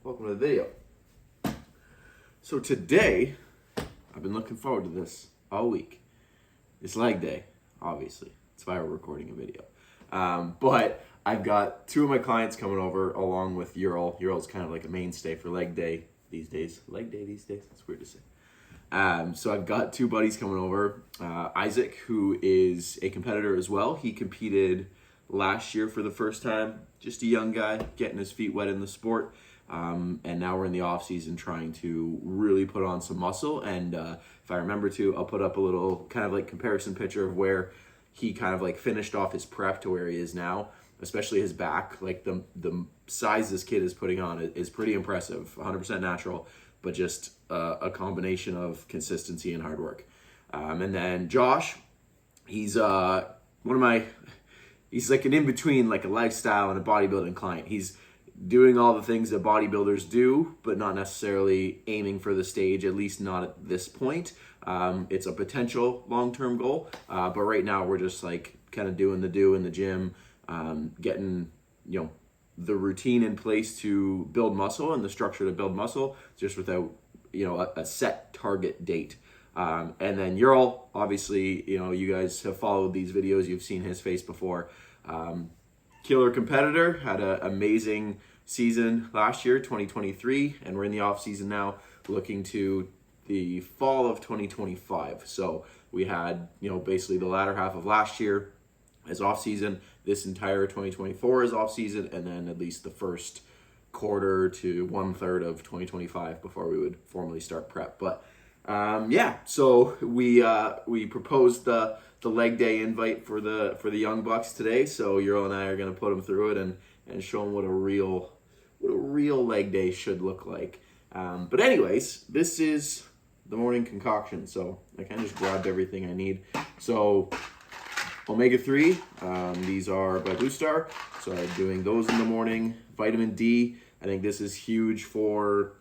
Welcome to the video. So today, I've been looking forward to this all week. It's leg day, obviously. That's why we're recording a video. But I've got two of my clients coming over along with Eural. Eural's kind of like a mainstay for leg day these days. Leg day these days? That's weird to say. So I've got two buddies coming over. Isaac, who is a competitor as well. He competed last year for the first time. Just a young guy getting his feet wet in the sport. And now we're in the off season trying to really put on some muscle. And if I remember to, I'll put up a little kind of like comparison picture of where he kind of like finished off his prep to where he is now, especially his back. Like the size this kid is putting on is pretty impressive, 100% natural, but just a combination of consistency and hard work. And then Josh, he's he's like an in-between, like a lifestyle and a bodybuilding client. He's doing all the things that bodybuilders do, but not necessarily aiming for the stage, at least not at this point. It's a potential long-term goal, but right now we're just like kind of doing the do in the gym, getting, the routine in place to build muscle and the structure to build muscle, just without, a set target date. And then Eural, obviously, you guys have followed these videos, you've seen his face before. Killer competitor, had an amazing season last year, 2023, and we're in the off season now, looking to the fall of 2025. So we had, basically the latter half of last year as off season, this entire 2024 is off season, and then at least the first quarter to 1/3 of 2025 before we would formally start prep. But so we proposed the leg day invite for the young bucks today. So Eural and I are going to put them through it and show them what a real leg day should look like. But anyways, this is the morning concoction. So I kind of just grabbed everything I need. So omega-3, these are by Blue Star. So I'm doing those in the morning. Vitamin D, I think this is huge for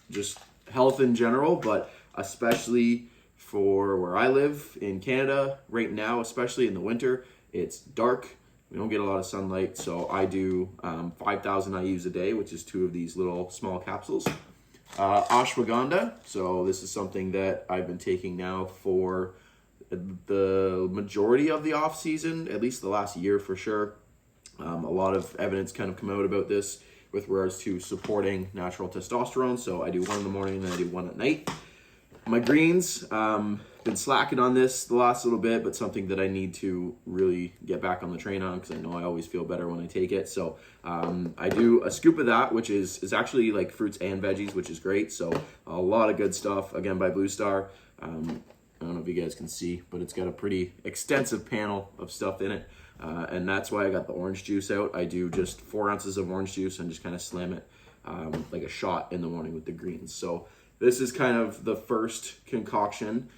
just health in general, but especially for where I live in Canada right now, especially in the winter, it's dark. We don't get a lot of sunlight, so I do 5,000 IUs a day, which is 2 of these little small capsules. Ashwagandha, so this is something that I've been taking now for the majority of the off season, at least the last year for sure. A lot of evidence kind of come out about this with regards to supporting natural testosterone. So I do one in the morning and then I do one at night. My greens, been slacking on this the last little bit, but something that I need to really get back on the train on, because I know I always feel better when I take it. So I do a scoop of that, which is actually like fruits and veggies, which is great. So a lot of good stuff, again, by Blue Star. I don't know if you guys can see, but it's got a pretty extensive panel of stuff in it. And that's why I got the orange juice out. I do just 4 ounces of orange juice and just kind of slam it like a shot in the morning with the greens. So this is kind of the first concoction.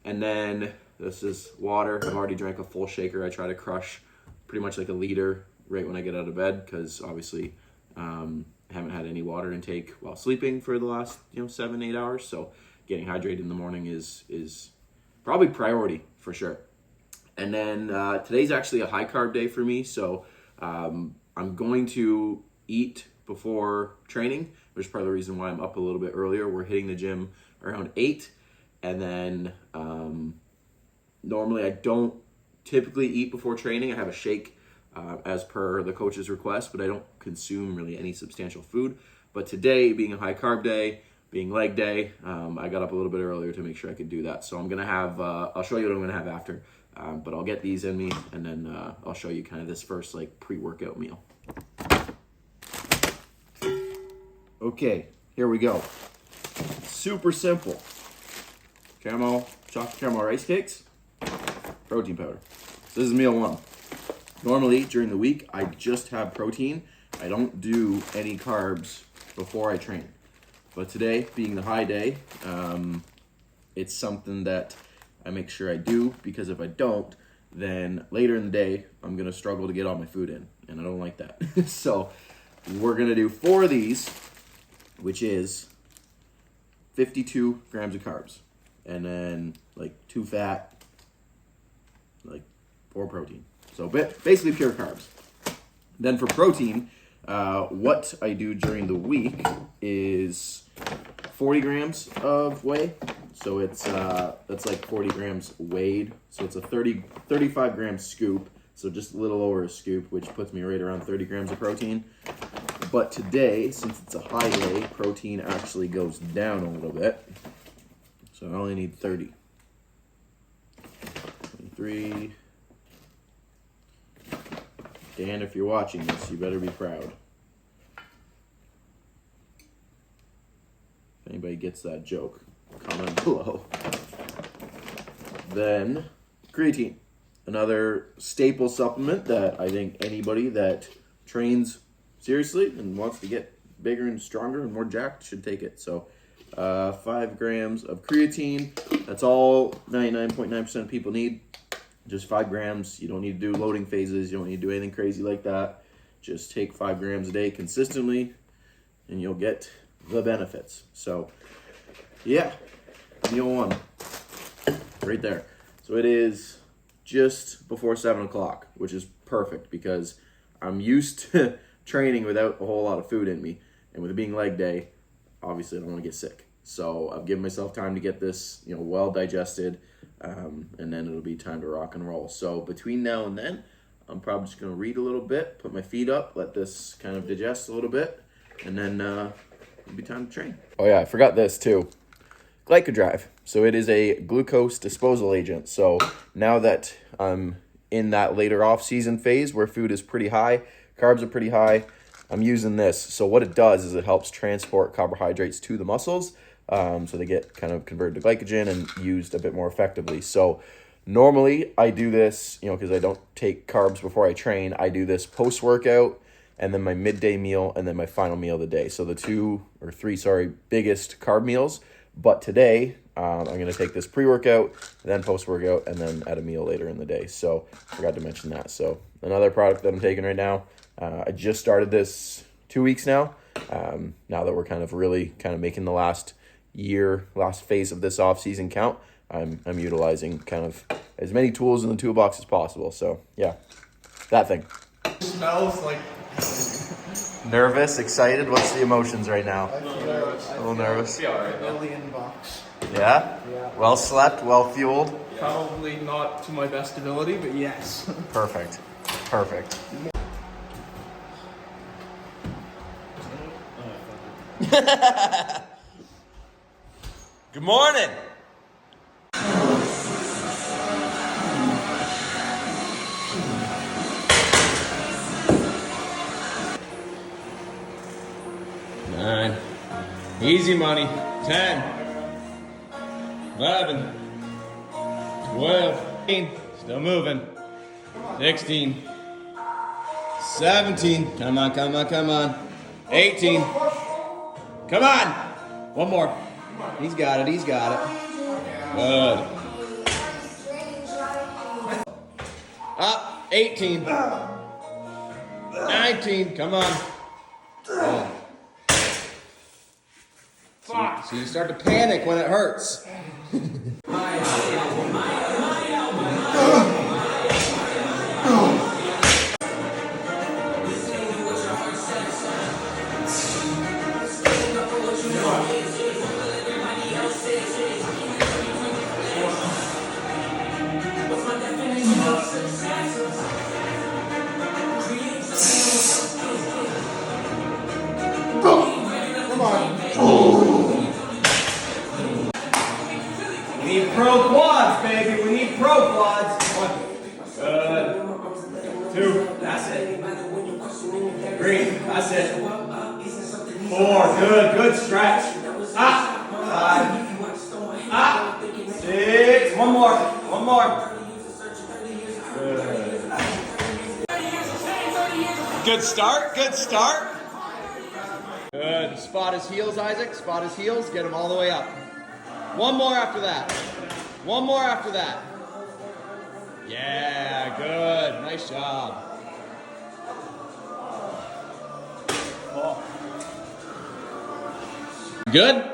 And then this is water. I've already drank a full shaker. I try to crush pretty much like a liter right when I get out of bed, because obviously I haven't had any water intake while sleeping for the last 7-8 hours. So getting hydrated in the morning is probably priority for sure. And then today's actually a high carb day for me. So I'm going to eat before training, which is part of the reason why I'm up a little bit earlier. We're hitting the gym around 8. And then normally I don't typically eat before training. I have a shake as per the coach's request, but I don't consume really any substantial food. But today, being a high carb day, being leg day, I got up a little bit earlier to make sure I could do that. So I'm going to have, I'll show you what I'm going to have after, but I'll get these in me, and then I'll show you kind of this first like pre-workout meal. Okay, here we go. Super simple. Chocolate caramel rice cakes, protein powder. So this is meal 1. Normally during the week, I just have protein. I don't do any carbs before I train. But today, being the high day, it's something that I make sure I do, because if I don't, then later in the day, I'm gonna struggle to get all my food in, and I don't like that. So we're gonna do 4 of these, which is 52 grams of carbs. And then like 2 fat, like 4 protein. So basically pure carbs. Then for protein, What I do during the week is 40 grams of whey. So that's like 40 grams weighed. So it's a 35 gram scoop. So just a little over a scoop, which puts me right around 30 grams of protein. But today, since it's a high day, protein actually goes down a little bit. So I only need 30. 23. Dan, if you're watching this, you better be proud. If anybody gets that joke, comment below. Then, creatine. Another staple supplement that I think anybody that trains seriously and wants to get bigger and stronger and more jacked should take it. So 5 grams of creatine. That's all 99.9% of people need. Just 5 grams. You don't need to do loading phases. You don't need to do anything crazy like that. Just take 5 grams a day consistently and you'll get the benefits. So yeah, meal 1 right there. So it is just before 7 o'clock, which is perfect because I'm used to training without a whole lot of food in me. And with it being leg day, obviously I don't want to get sick. So I've given myself time to get this, well digested, and then it'll be time to rock and roll. So between now and then, I'm probably just going to read a little bit, put my feet up, let this kind of digest a little bit, and then it'll be time to train. Oh yeah, I forgot this too. Glycodrive. So it is a glucose disposal agent. So now that I'm in that later off-season phase where food is pretty high, carbs are pretty high, I'm using this. So what it does is it helps transport carbohydrates to the muscles, so they get kind of converted to glycogen and used a bit more effectively. So normally I do this, because I don't take carbs before I train. I do this post-workout and then my midday meal and then my final meal of the day. So the 3 biggest carb meals. But today, I'm going to take this pre-workout, then post-workout, and then add a meal later in the day. So I forgot to mention that. So another product that I'm taking right now. I just started this 2 weeks now. Now that we're kind of making the last phase of this off-season count, I'm utilizing kind of as many tools in the toolbox as possible. So yeah, that thing. It smells like... Nervous, excited? What's the emotions right now? A little nervous. $1 million bucks. Yeah? Yeah. Well slept, well fueled? Probably not to my best ability, but yes. Perfect. Good morning. Nine. Easy money. 10. 11. 12. 15. Still moving. 16. 17. Come on. 18. Come on. One more. He's got it. Good. Up. 18. 19. Come on. Good. So you start to panic when it hurts. We need pro quads, baby. We need pro quads. 1. Good. 2. That's it. 3. That's it. 4. Good stretch. Up. 5. Up. 6. One more. Good start. Good. Spot his heels, Isaac. Spot his heels. Get him all the way up. One more after that. Yeah, good. Nice job. Good?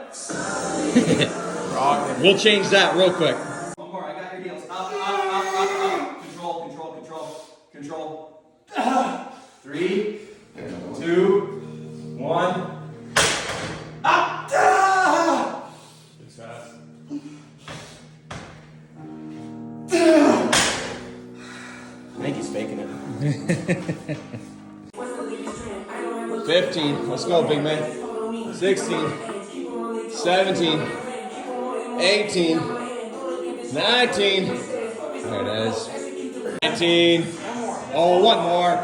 We'll change that real quick. One more. I got your heels. Up. Control. 3, 2, 15. Let's go, big man. 16. 17. 18. 19. There it is. 19. Oh, one more.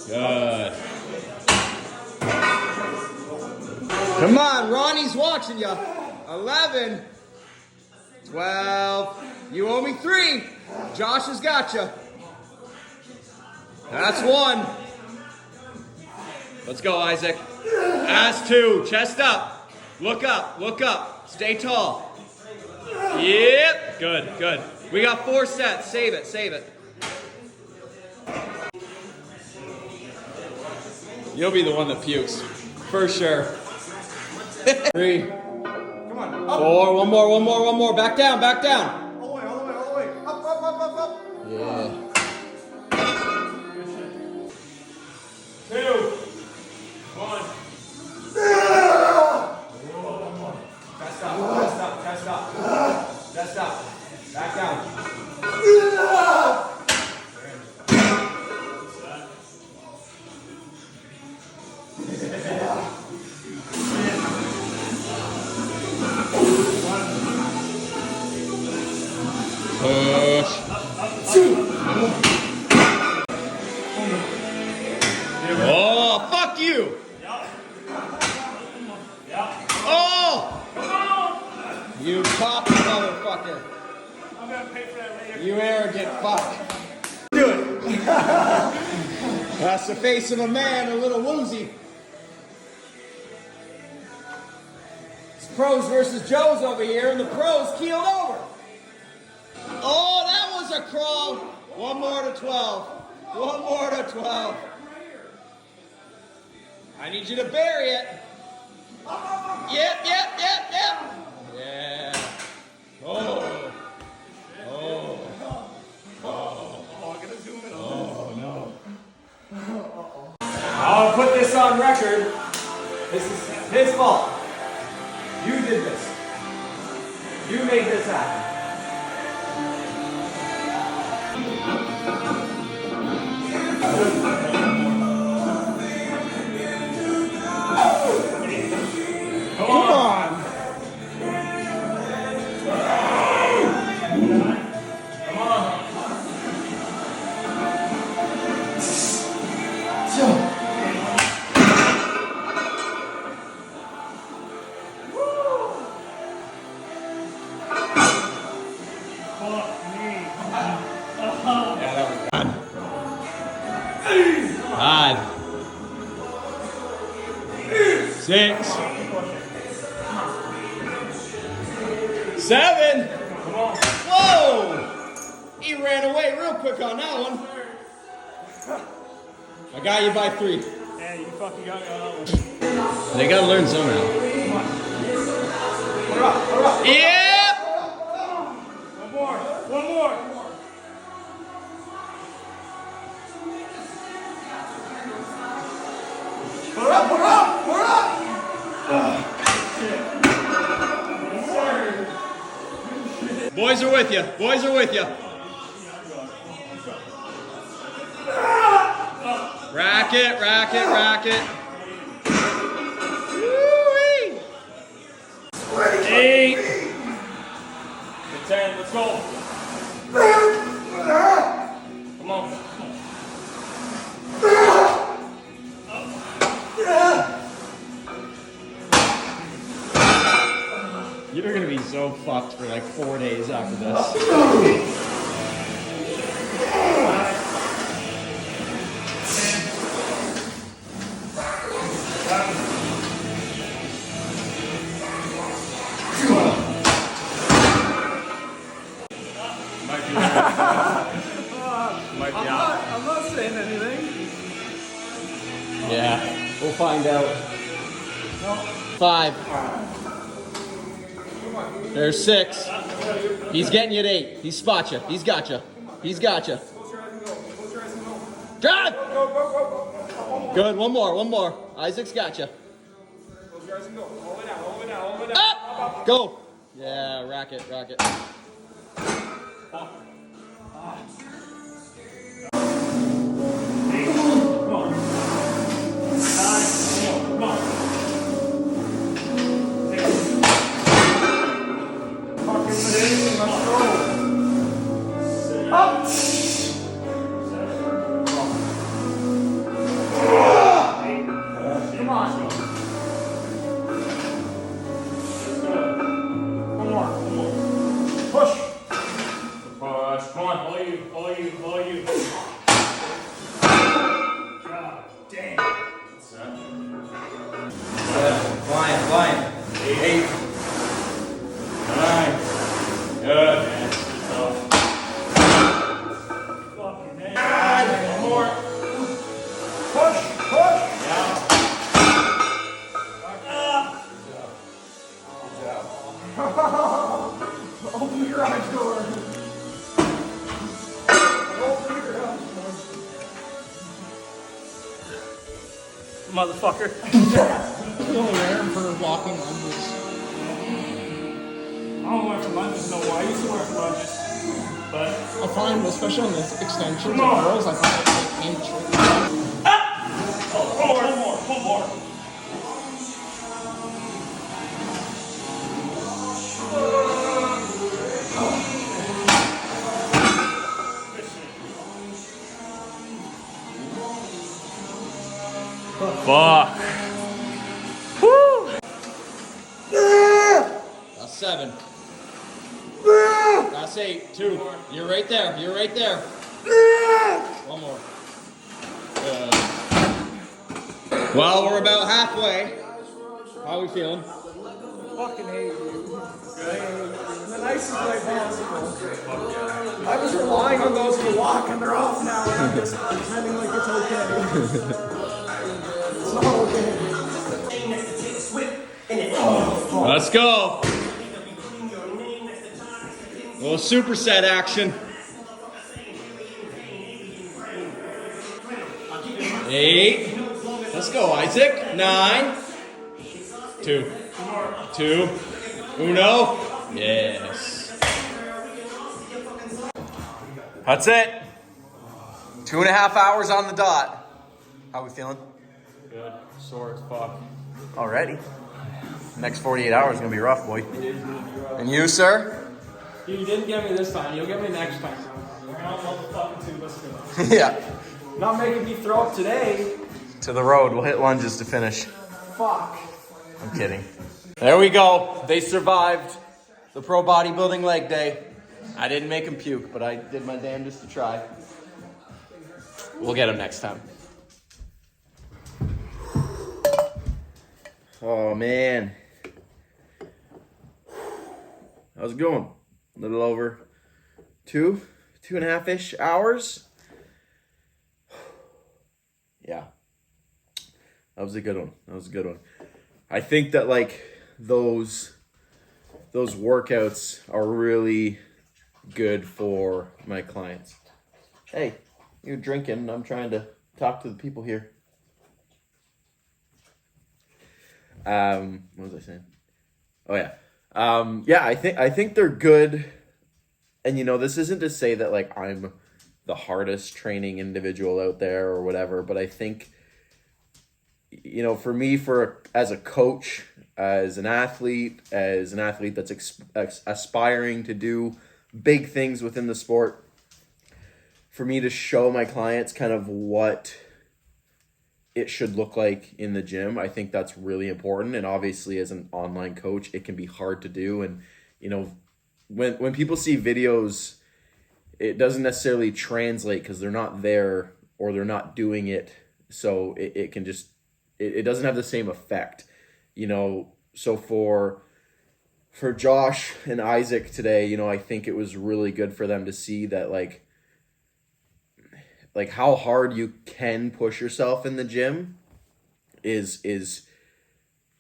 Good. Come on, Ronnie's watching ya. 11. 12. You owe me 3. Josh has got you. That's 1. Let's go, Isaac. That's 2. Chest up. Look up. Look up. Stay tall. Yep. Good, good. We got 4 sets. Save it, save it. You'll be the one that pukes. For sure. 3. Come on. 4. One more, one more, one more. Back down, back down. All the way, all the way, all the way. Up, up, up, up, up. Yeah. 2. 1. Chest up, chest up, chest up. Chest up. Back down. Push. Oh, fuck you. Oh! You cocky motherfucker. I'm gonna pay for that later. You arrogant fuck. Do it. That's the face of a man, a little woozy. It's pros versus Joes over here, and the pros keeled over. Oh, that was a crawl. 1 more to 12. 1 more to 12. I need you to bury it. Yep, yep, yep, yep. Yeah. Oh. Oh. Oh, no. I'll put this on record. This is his fault. You did this. You made this happen. Come on. Come on. Five. 6. 7. Whoa! He ran away real quick on that one. I got you by 3. Yeah, you fucking got me on that one. They gotta learn somehow. Put her up, put her up. Yep! One more, one more. Put her up, put her up, put her up. Boys are with you. Boys are with you. Racket, racket, racket. Woo-wee. 8. 10, let's go. Come on. You're gonna be so fucked for like 4 days after this. I'm not saying anything. Yeah, we'll find out. 5. There's 6. He's getting you at 8. He's spot you. He's got you. He's got you. Drive! Good. One more. One more. Isaac's got you. Close your eyes and go. All the way down, all the way down, all the way down. Up! Go. Yeah, racket, racket. motherfucker. You only wear them for walking lunges. I don't wear for lunges no more. I used to wear for lunges. But I find, especially on the extensions of curls, I find it like inch. one more. Fuck. Woo! That's 7. That's 8. 2. You're right there. You're right there. 1 more. Well, we're about halfway. How are we feeling? Fucking hate you. In the nicest way possible. I was relying on those to walk and they're off now and I'm just pretending like it's okay. It's not okay. Let's go. A little superset action. 8. Let's go, Isaac. 9. 2. 2. Uno. Yes. That's it. 2.5 hours on the dot. How we feeling? Good. Sore as fuck. Already. Next 48 hours is gonna be rough, boy. And you, sir? You didn't get me this time. You'll get me next time. We're not motherfucking too. Let's go. Yeah. Not making me throw up today. To the road. We'll hit lunges to finish. Fuck. I'm kidding. There we go. They survived the pro bodybuilding leg day. I didn't make them puke, but I did my damnedest to try. We'll get them next time. Oh, man. How's it going? A little over 2.5-ish hours. Yeah. That was a good one. I think that like those workouts are really good for my clients. Hey, you're drinking. I'm trying to talk to the people here. What was I saying? Oh yeah. Yeah, I think they're good. And this isn't to say that like I'm the hardest training individual out there or whatever, but I think for me, as a coach, as an athlete that's aspiring to do big things within the sport, for me to show my clients kind of what it should look like in the gym, I think that's really important. And obviously as an online coach, it can be hard to do. And, when people see videos, it doesn't necessarily translate because they're not there or they're not doing it. So it can just, it doesn't have the same effect, So for Josh and Isaac today, I think it was really good for them to see that like how hard you can push yourself in the gym is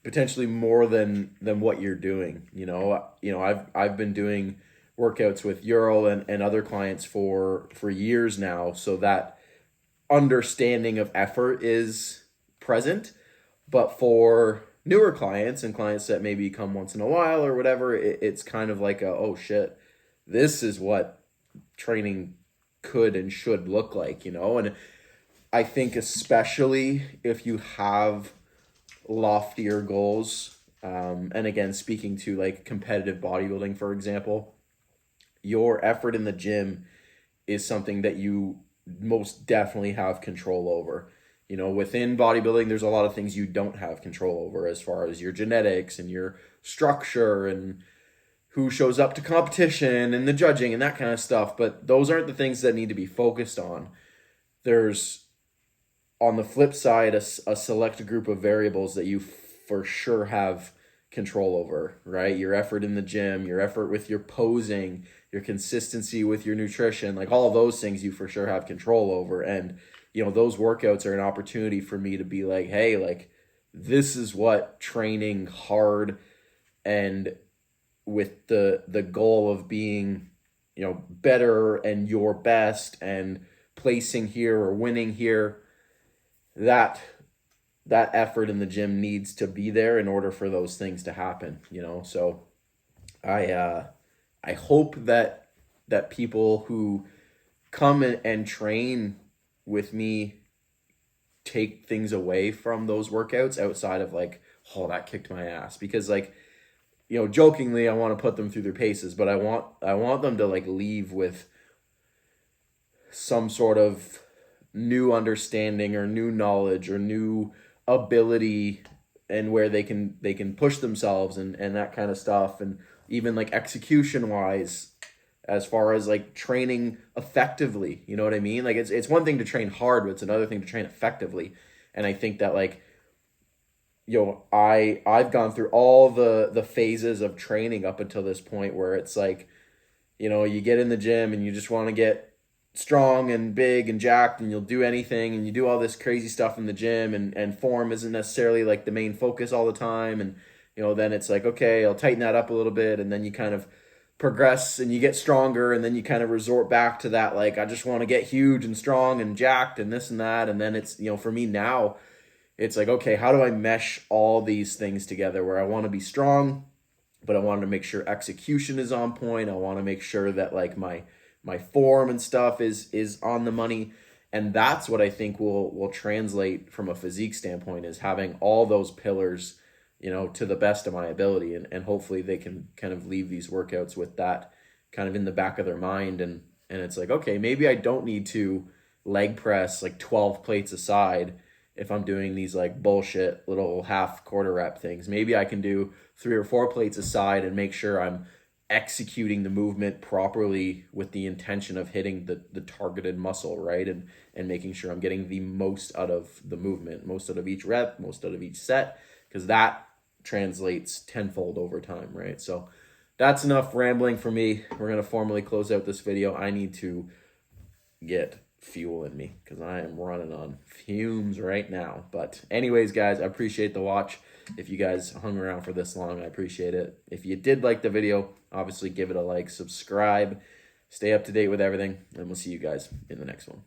potentially more than what you're doing. I've been doing workouts with Eural and other clients for years now, so that understanding of effort is present. But for newer clients and clients that maybe come once in a while or whatever, it's kind of like oh shit, this is what training could and should look like, and I think especially if you have loftier goals, and again, speaking to like competitive bodybuilding, for example, your effort in the gym is something that you most definitely have control over. Within bodybuilding, there's a lot of things you don't have control over as far as your genetics and your structure and who shows up to competition and the judging and that kind of stuff. But those aren't the things that need to be focused on. There's, on the flip side, a select group of variables that you for sure have control over, right? Your effort in the gym, your effort with your posing, your consistency with your nutrition, like all of those things you for sure have control over. And, those workouts are an opportunity for me to be like, hey, like this is what training hard and with the goal of being, better and your best and placing here or winning here, that that effort in the gym needs to be there in order for those things to happen, you know? So I hope that people who come and train with me take things away from those workouts outside of like, oh, that kicked my ass. Because like, you know, jokingly, I want to put them through their paces, but I want them to like leave with some sort of new understanding or new knowledge or new ability, and where they can push themselves and that kind of stuff. And even like execution wise, as far as like training effectively, you know what I mean? Like it's one thing to train hard, but it's another thing to train effectively. And I think that like, you know, I've gone through all the phases of training up until this point where it's like, you know, you get in the gym and you just want to get strong and big and jacked, and you'll do anything and you do all this crazy stuff in the gym, and form isn't necessarily like the main focus all the time. And, you know, then it's like, okay, I'll tighten that up a little bit, and then you kind of progress and you get stronger, and then you kind of resort back to that, like, I just want to get huge and strong and jacked and this and that. And then it's, you know, for me now, it's like, okay, how do I mesh all these things together where I want to be strong, but I want to make sure execution is on point. I want to make sure that like my form and stuff is on the money. And that's what I think will translate from a physique standpoint, is having all those pillars, you know, to the best of my ability. And hopefully they can kind of leave these workouts with that kind of in the back of their mind. And it's like, okay, maybe I don't need to leg press like 12 plates aside if I'm doing these like bullshit little half quarter rep things. Maybe I can do 3 or 4 plates aside and make sure I'm executing the movement properly with the intention of hitting the targeted muscle, right? And making sure I'm getting the most out of the movement, most out of each rep, most out of each set, because that translates tenfold over time, right? So that's enough rambling for me. We're going to formally close out this video. I need to get fuel in me because I am running on fumes right now. But anyways, guys, I appreciate the watch. If you guys hung around for this long, I appreciate it. If you did like the video, obviously give it a like, subscribe, stay up to date with everything, and we'll see you guys in the next one.